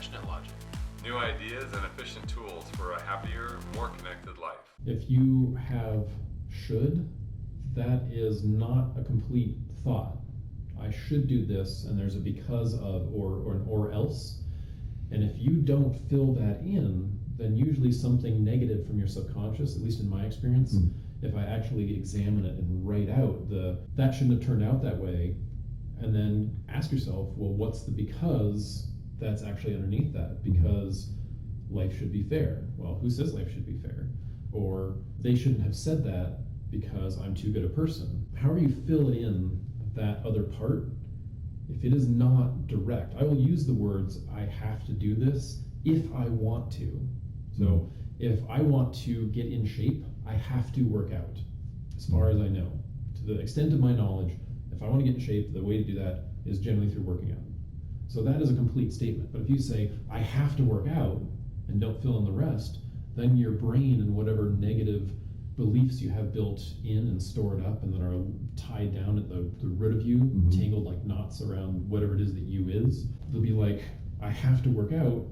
compassionate logic. New ideas and efficient tools for a happier, more connected life. If you have should, that is not a complete thought. I should do this, and there's a because of or an or else. And if you don't fill that in, then usually something negative from your subconscious, at least in my experience, if I actually examine it and write out that shouldn't have turned out that way, and then ask yourself, well, what's the because that's actually underneath that? Because life should be fair. Well, who says life should be fair? Or they shouldn't have said that because I'm too good a person. However you fill in that other part, if it is not direct, I will use the words, I have to do this if I want to. So if I want to get in shape, I have to work out, as far as I know. To the extent of my knowledge, if I want to get in shape, the way to do that is generally through working out. So that is a complete statement. But if you say, I have to work out, and don't fill in the rest, then your brain and whatever negative beliefs you have built in and stored up and that are tied down at the root of you, tangled like knots around whatever it is that you is, they'll be like, I have to work out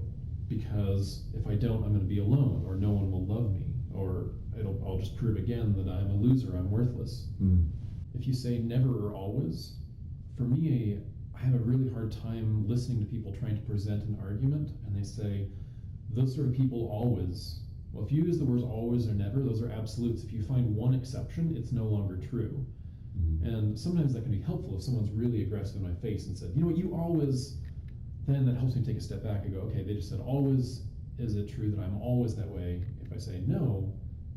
because if I don't, I'm going to be alone, or no one will love me, or I'll just prove again that I'm a loser, I'm worthless. If you say never or always, for me, I have a really hard time listening to people trying to present an argument, and they say, those sort of people always. Well, if you use the words always or never, those are absolutes. If you find one exception, it's no longer true. And sometimes that can be helpful if someone's really aggressive in my face and said, you know what, you always, then that helps me take a step back and go, okay, they just said always. Is it true that I'm always that way? If I say no,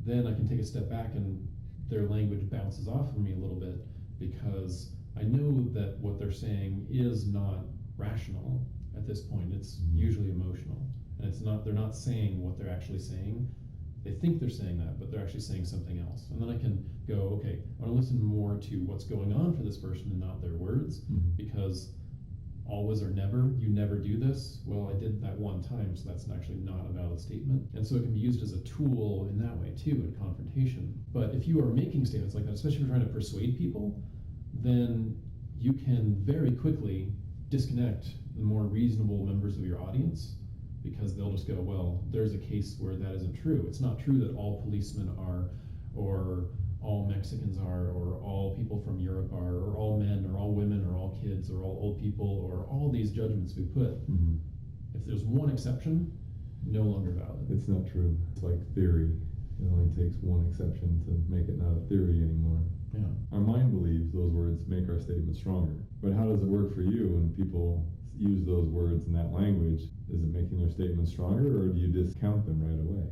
then I can take a step back and their language bounces off of me a little bit, because I know that what they're saying is not rational at this point. It's usually emotional. And it's not, they're not saying what they're actually saying. They think they're saying that, but they're actually saying something else. And then I can go, okay, I want to listen more to what's going on for this person and not their words, because always or never, you never do this. Well, I did that one time, so that's actually not a valid statement. And so it can be used as a tool in that way too, in confrontation. But if you are making statements like that, especially if you're trying to persuade people, then you can very quickly disconnect the more reasonable members of your audience, because they'll just go, well, there's a case where that isn't true. It's not true that all policemen are, or all Mexicans are, or all people from Europe are, or all men, or all women, or all kids, or all old people, or all these judgments we put. If there's one exception, no longer valid. It's not true. It's like theory. It only takes one exception to make it not a theory anymore. Yeah. Our mind believes those words make our statement stronger. But how does it work for you when people use those words in that language? Is it making their statement stronger, or do you discount them right away?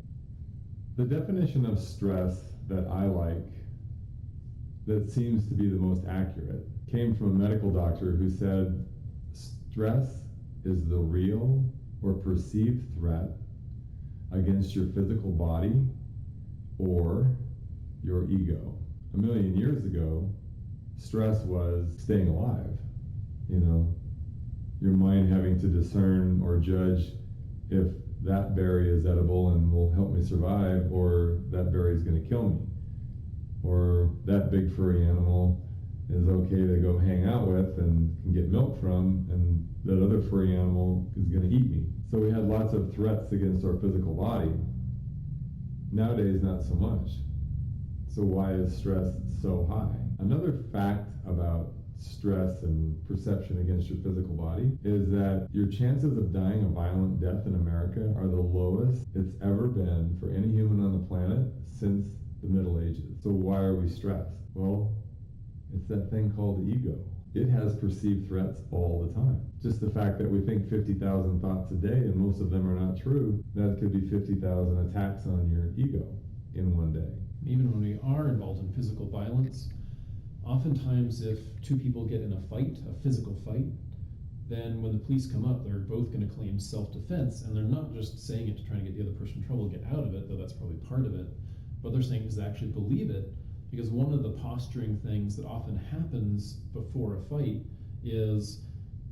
The definition of stress that I like, that seems to be the most accurate, came from a medical doctor who said, stress is the real or perceived threat against your physical body or your ego. A million years ago, stress was staying alive. You know, your mind having to discern or judge if that berry is edible and will help me survive, or that berry is going to kill me, or that big furry animal is okay to go hang out with and can get milk from, and that other furry animal is going to eat me. So we had lots of threats against our physical body. Nowadays, not so much. So why is stress so high? Another fact about stress and perception against your physical body is that your chances of dying a violent death in America are the lowest it's ever been for any human on the planet since the Middle Ages. So why are we stressed? Well, it's that thing called the ego. It has perceived threats all the time. Just the fact that we think 50,000 thoughts a day and most of them are not true, that could be 50,000 attacks on your ego in one day. Even when we are involved in physical violence, oftentimes if two people get in a fight, a physical fight, then when the police come up, they're both going to claim self-defense, and they're not just saying it to try to get the other person in trouble, get out of it, though that's probably part of it, but they're saying it because they actually believe it, because one of the posturing things that often happens before a fight is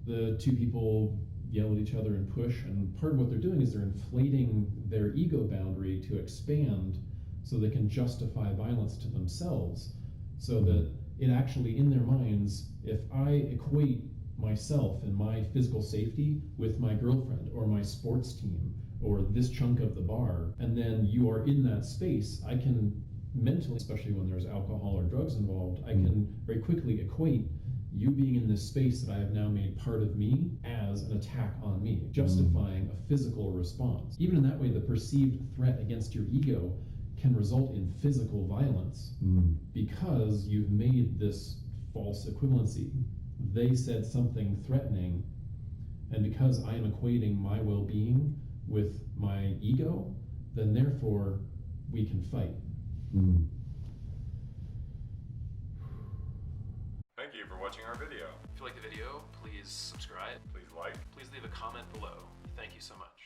the two people yell at each other and push, and part of what they're doing is they're inflating their ego boundary to expand so they can justify violence to themselves, so that it actually, in their minds, if I equate myself and my physical safety with my girlfriend or my sports team or this chunk of the bar, and then you are in that space, I can mentally, especially when there's alcohol or drugs involved, I can very quickly equate you being in this space that I have now made part of me as an attack on me, justifying a physical response. Even in that way, the perceived threat against your ego can result in physical violence because you've made this false equivalency. They said something threatening, and because I am equating my well-being with my ego, then therefore we can fight. Thank you for watching our video. If you like the video, please subscribe. Please like. Please leave a comment below. Thank you so much.